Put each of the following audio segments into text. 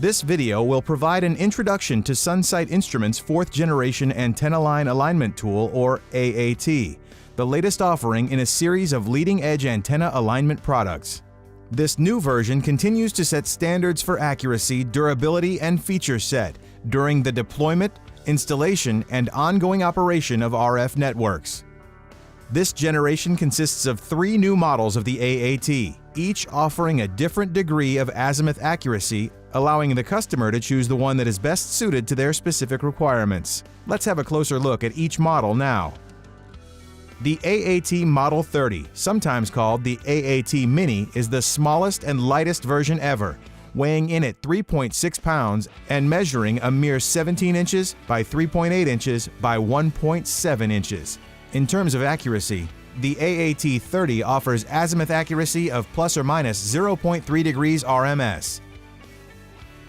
This video will provide an introduction to Sunsight Instruments' 4th generation Antenna Line Alignment Tool, or AAT, the latest offering in a series of leading-edge antenna alignment products. This new version continues to set standards for accuracy, durability, and feature set during the deployment, installation, and ongoing operation of RF networks. This generation consists of 3 new models of the AAT, each offering a different degree of azimuth accuracy, allowing the customer to choose the one that is best suited to their specific requirements. Let's have a closer look at each model now. The AAT Model 30, sometimes called the AAT Mini, is the smallest and lightest version ever, weighing in at 3.6 pounds and measuring a mere 17 inches by 3.8 inches by 1.7 inches. In terms of accuracy, the AAT 30 offers azimuth accuracy of plus or minus 0.3 degrees RMS.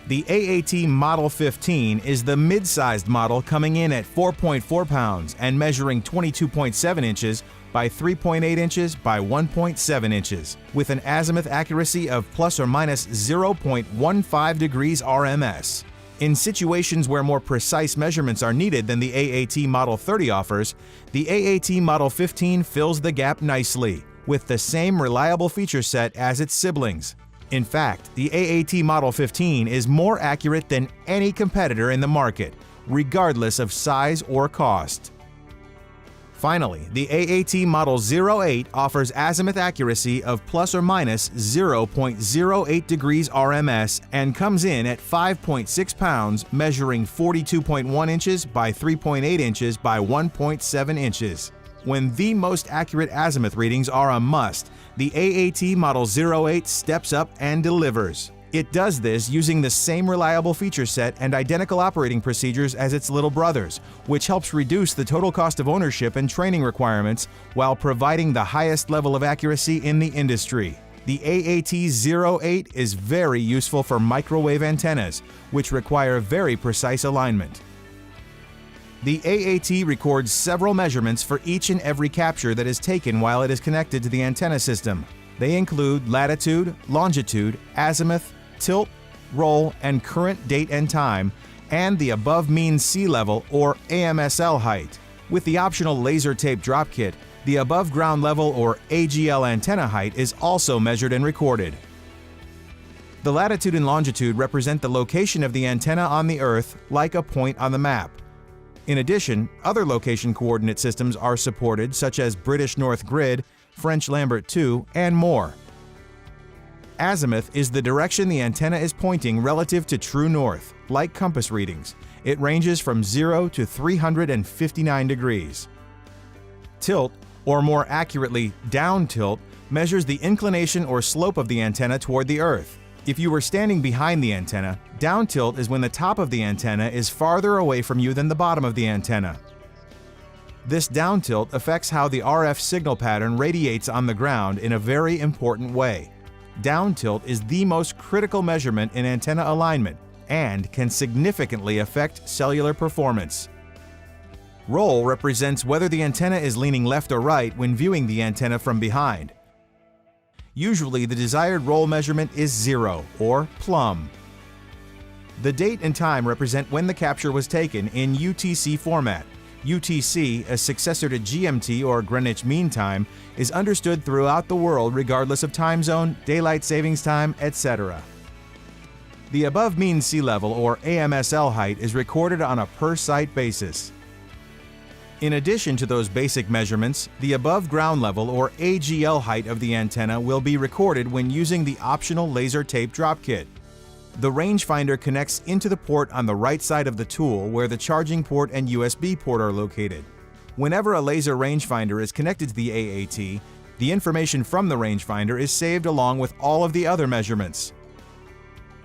The AAT Model 15 is the mid-sized model, coming in at 4.4 pounds and measuring 22.7 inches by 3.8 inches by 1.7 inches, with an azimuth accuracy of plus or minus 0.15 degrees RMS. In situations where more precise measurements are needed than the AAT Model 30 offers, the AAT Model 15 fills the gap nicely, with the same reliable feature set as its siblings. In fact, the AAT Model 15 is more accurate than any competitor in the market, regardless of size or cost. Finally, the AAT Model 08 offers azimuth accuracy of plus or minus 0.08 degrees RMS and comes in at 5.6 pounds, measuring 42.1 inches by 3.8 inches by 1.7 inches. When the most accurate azimuth readings are a must, the AAT Model 08 steps up and delivers. It does this using the same reliable feature set and identical operating procedures as its little brothers, which helps reduce the total cost of ownership and training requirements while providing the highest level of accuracy in the industry. The AAT 08 is very useful for microwave antennas, which require very precise alignment. The AAT records several measurements for each and every capture that is taken while it is connected to the antenna system. They include latitude, longitude, azimuth, tilt, roll, and current date and time, and the above mean sea level, or AMSL height. With the optional laser tape drop kit, the above ground level, or AGL antenna height, is also measured and recorded. The latitude and longitude represent the location of the antenna on the Earth, like a point on the map. In addition, other location coordinate systems are supported, such as British North Grid, French Lambert 2, and more. Azimuth is the direction the antenna is pointing relative to true north, like compass readings. It ranges from 0 to 359 degrees. Tilt, or more accurately, down tilt, measures the inclination or slope of the antenna toward the Earth. If you were standing behind the antenna, down tilt is when the top of the antenna is farther away from you than the bottom of the antenna. This down tilt affects how the RF signal pattern radiates on the ground in a very important way. Down tilt is the most critical measurement in antenna alignment and can significantly affect cellular performance. Roll represents whether the antenna is leaning left or right when viewing the antenna from behind. Usually, the desired roll measurement is 0, or plumb. The date and time represent when the capture was taken in UTC format. UTC, a successor to GMT, or Greenwich Mean Time, is understood throughout the world regardless of time zone, daylight savings time, etc. The above mean sea level, or AMSL height, is recorded on a per-site basis. In addition to those basic measurements, the above ground level, or AGL height of the antenna will be recorded when using the optional laser tape drop kit. The rangefinder connects into the port on the right side of the tool, where the charging port and USB port are located. Whenever a laser rangefinder is connected to the AAT, the information from the rangefinder is saved along with all of the other measurements.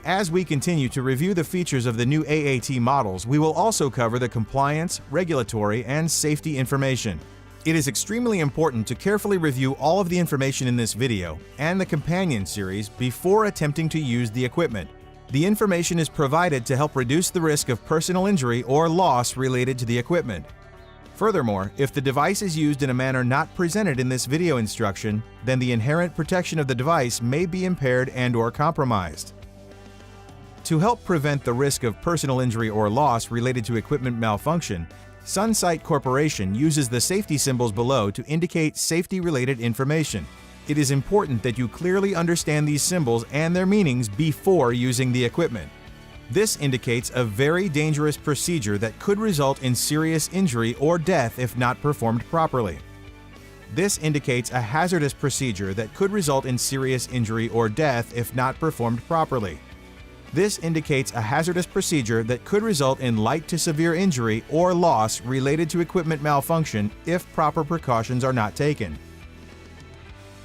As we continue to review the features of the new AAT models, we will also cover the compliance, regulatory, and safety information. It is extremely important to carefully review all of the information in this video and the companion series before attempting to use the equipment. The information is provided to help reduce the risk of personal injury or loss related to the equipment. Furthermore, if the device is used in a manner not presented in this video instruction, then the inherent protection of the device may be impaired and/or compromised. To help prevent the risk of personal injury or loss related to equipment malfunction, Sunsight Corporation uses the safety symbols below to indicate safety-related information. It is important that you clearly understand these symbols and their meanings before using the equipment. This indicates a very dangerous procedure that could result in serious injury or death if not performed properly. This indicates a hazardous procedure that could result in serious injury or death if not performed properly. This indicates a hazardous procedure that could result in light to severe injury or loss related to equipment malfunction if proper precautions are not taken.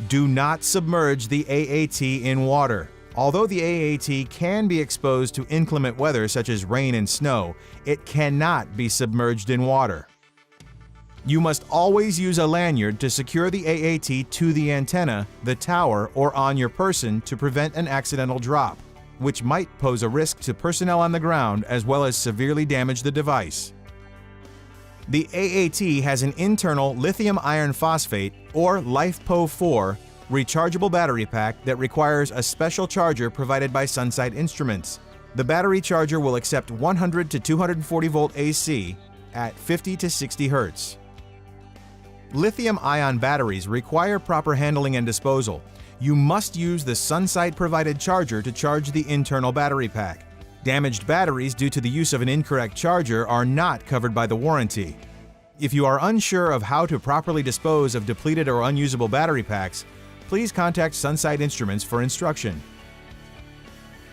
Do not submerge the AAT in water. Although the AAT can be exposed to inclement weather such as rain and snow, it cannot be submerged in water. You must always use a lanyard to secure the AAT to the antenna, the tower, or on your person to prevent an accidental drop, which might pose a risk to personnel on the ground as well as severely damage the device. The AAT has an internal lithium iron phosphate, or LiFePO4, rechargeable battery pack that requires a special charger provided by Sunsight Instruments. The battery charger will accept 100 to 240 volt AC at 50 to 60 Hz. Lithium-ion batteries require proper handling and disposal. You must use the Sunsight provided charger to charge the internal battery pack. Damaged batteries due to the use of an incorrect charger are not covered by the warranty. If you are unsure of how to properly dispose of depleted or unusable battery packs, please contact Sunsight Instruments for instruction.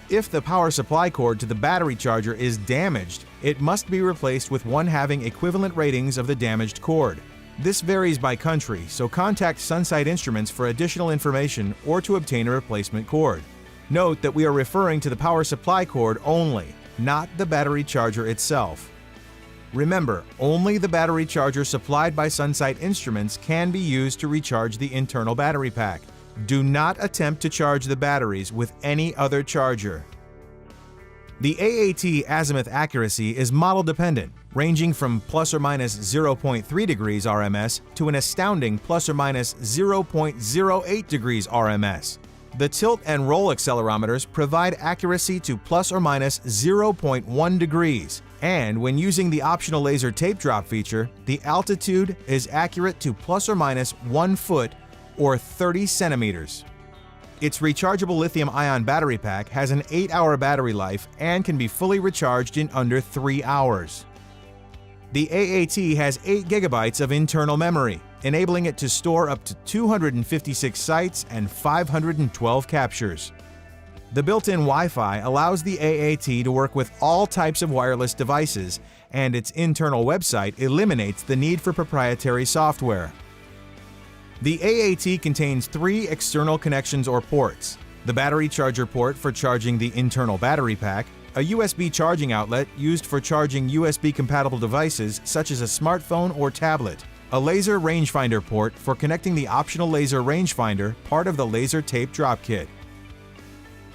If the power supply cord to the battery charger is damaged, it must be replaced with one having equivalent ratings of the damaged cord. This varies by country, so contact Sunsight Instruments for additional information or to obtain a replacement cord. Note that we are referring to the power supply cord only, not the battery charger itself. Remember, only the battery charger supplied by Sunsight Instruments can be used to recharge the internal battery pack. Do not attempt to charge the batteries with any other charger. The AAT azimuth accuracy is model dependent, ranging from plus or minus 0.3 degrees RMS to an astounding plus or minus 0.08 degrees RMS. The tilt and roll accelerometers provide accuracy to plus or minus 0.1 degrees, and when using the optional laser tape drop feature, the altitude is accurate to plus or minus 1 foot or 30 centimeters. Its rechargeable lithium-ion battery pack has an 8-hour battery life and can be fully recharged in under 3 hours. The AAT has 8 gigabytes of internal memory, enabling it to store up to 256 sites and 512 captures. The built-in Wi-Fi allows the AAT to work with all types of wireless devices, and its internal website eliminates the need for proprietary software. The AAT contains 3 external connections or ports: the battery charger port for charging the internal battery pack, a USB charging outlet used for charging USB-compatible devices such as a smartphone or tablet, a laser rangefinder port for connecting the optional laser rangefinder, part of the laser tape drop kit.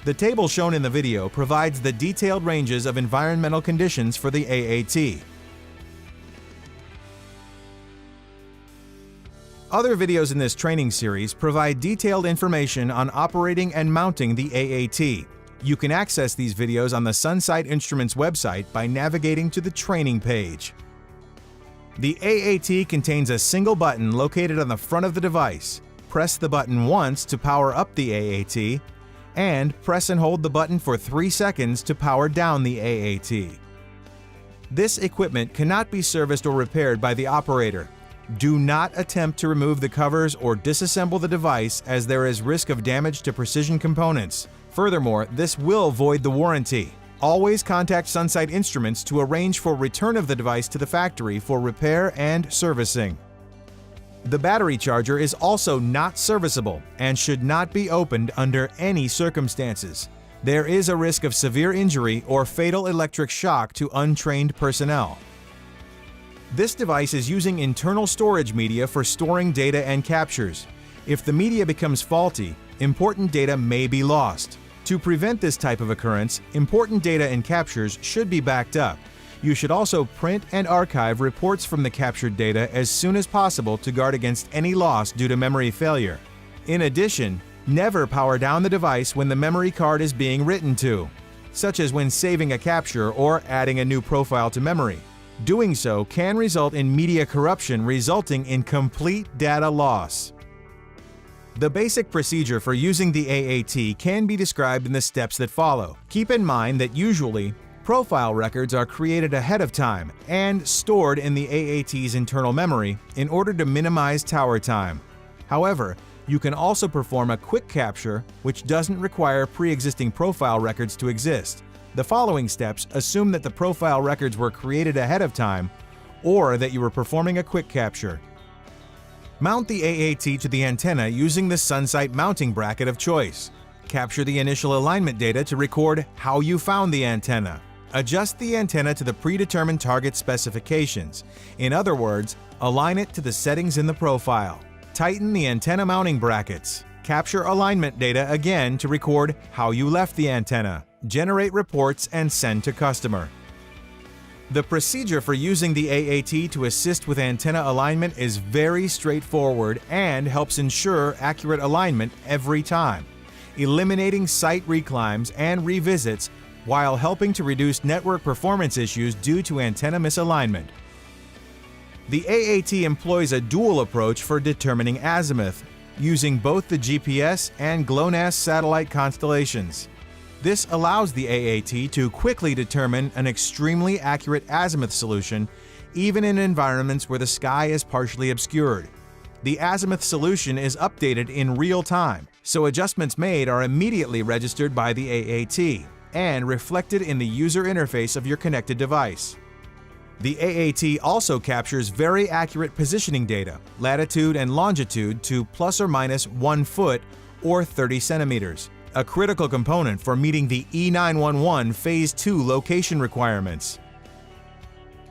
The table shown in the video provides the detailed ranges of environmental conditions for the AAT. Other videos in this training series provide detailed information on operating and mounting the AAT. You can access these videos on the Sunsight Instruments website by navigating to the training page. The AAT contains a single button located on the front of the device. Press the button once to power up the AAT, and press and hold the button for 3 seconds to power down the AAT. This equipment cannot be serviced or repaired by the operator. Do not attempt to remove the covers or disassemble the device, as there is risk of damage to precision components. Furthermore, this will void the warranty. Always contact Sunsight Instruments to arrange for return of the device to the factory for repair and servicing. The battery charger is also not serviceable and should not be opened under any circumstances. There is a risk of severe injury or fatal electric shock to untrained personnel. This device is using internal storage media for storing data and captures. If the media becomes faulty, important data may be lost. To prevent this type of occurrence, important data and captures should be backed up. You should also print and archive reports from the captured data as soon as possible to guard against any loss due to memory failure. In addition, never power down the device when the memory card is being written to. such as when saving a capture or adding a new profile to memory. Doing so can result in media corruption, resulting in complete data loss. The basic procedure for using the AAT can be described in the steps that follow. Keep in mind that usually, profile records are created ahead of time and stored in the AAT's internal memory in order to minimize tower time. However, you can also perform a quick capture, which doesn't require pre-existing profile records to exist. The following steps assume that the profile records were created ahead of time or that you were performing a quick capture. Mount the AAT to the antenna using the Sunsight mounting bracket of choice. Capture the initial alignment data to record how you found the antenna. Adjust the antenna to the predetermined target specifications. In other words, align it to the settings in the profile. Tighten the antenna mounting brackets. Capture alignment data again to record how you left the antenna. Generate reports and send to customer. The procedure for using the AAT to assist with antenna alignment is very straightforward and helps ensure accurate alignment every time, eliminating site reclimbs and revisits while helping to reduce network performance issues due to antenna misalignment. The AAT employs a dual approach for determining azimuth, using both the GPS and GLONASS satellite constellations. This allows the AAT to quickly determine an extremely accurate azimuth solution, even in environments where the sky is partially obscured. The azimuth solution is updated in real time, so adjustments made are immediately registered by the AAT and reflected in the user interface of your connected device. The AAT also captures very accurate positioning data, latitude and longitude to plus or minus 1 foot or 30 centimeters, a critical component for meeting the E911 Phase 2 location requirements.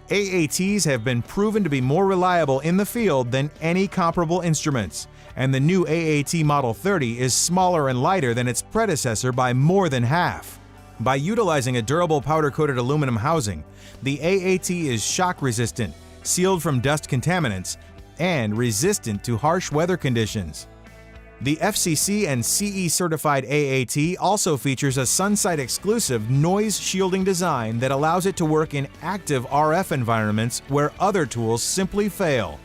AATs have been proven to be more reliable in the field than any comparable instruments, and the new AAT Model 30 is smaller and lighter than its predecessor by more than half. By utilizing a durable powder-coated aluminum housing, the AAT is shock-resistant, sealed from dust contaminants, and resistant to harsh weather conditions. The FCC and CE certified AAT also features a Sunsight exclusive noise shielding design that allows it to work in active RF environments where other tools simply fail.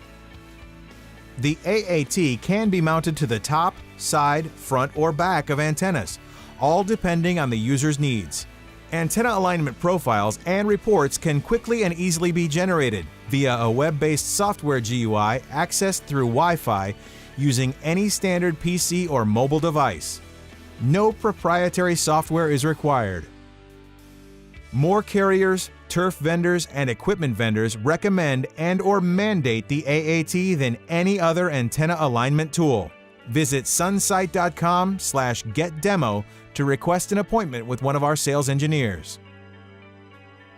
The AAT can be mounted to the top, side, front, or back of antennas, all depending on the user's needs. Antenna alignment profiles and reports can quickly and easily be generated via a web-based software GUI accessed through Wi-Fi using any standard PC or mobile device. No proprietary software is required. More carriers, turf vendors, and equipment vendors recommend and/or mandate the AAT than any other antenna alignment tool. Visit sunsight.com/getdemo to request an appointment with one of our sales engineers.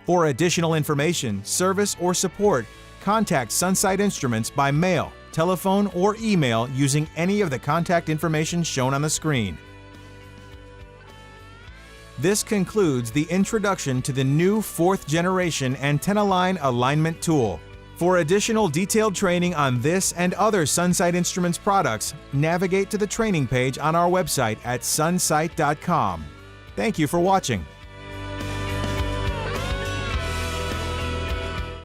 For additional information, service, or support, contact Sunsight Instruments by mail, telephone, or email using any of the contact information shown on the screen. This concludes the introduction to the new 4th generation antenna line alignment tool. For additional detailed training on this and other Sunsight Instruments products, navigate to the training page on our website at sunsight.com. Thank you for watching.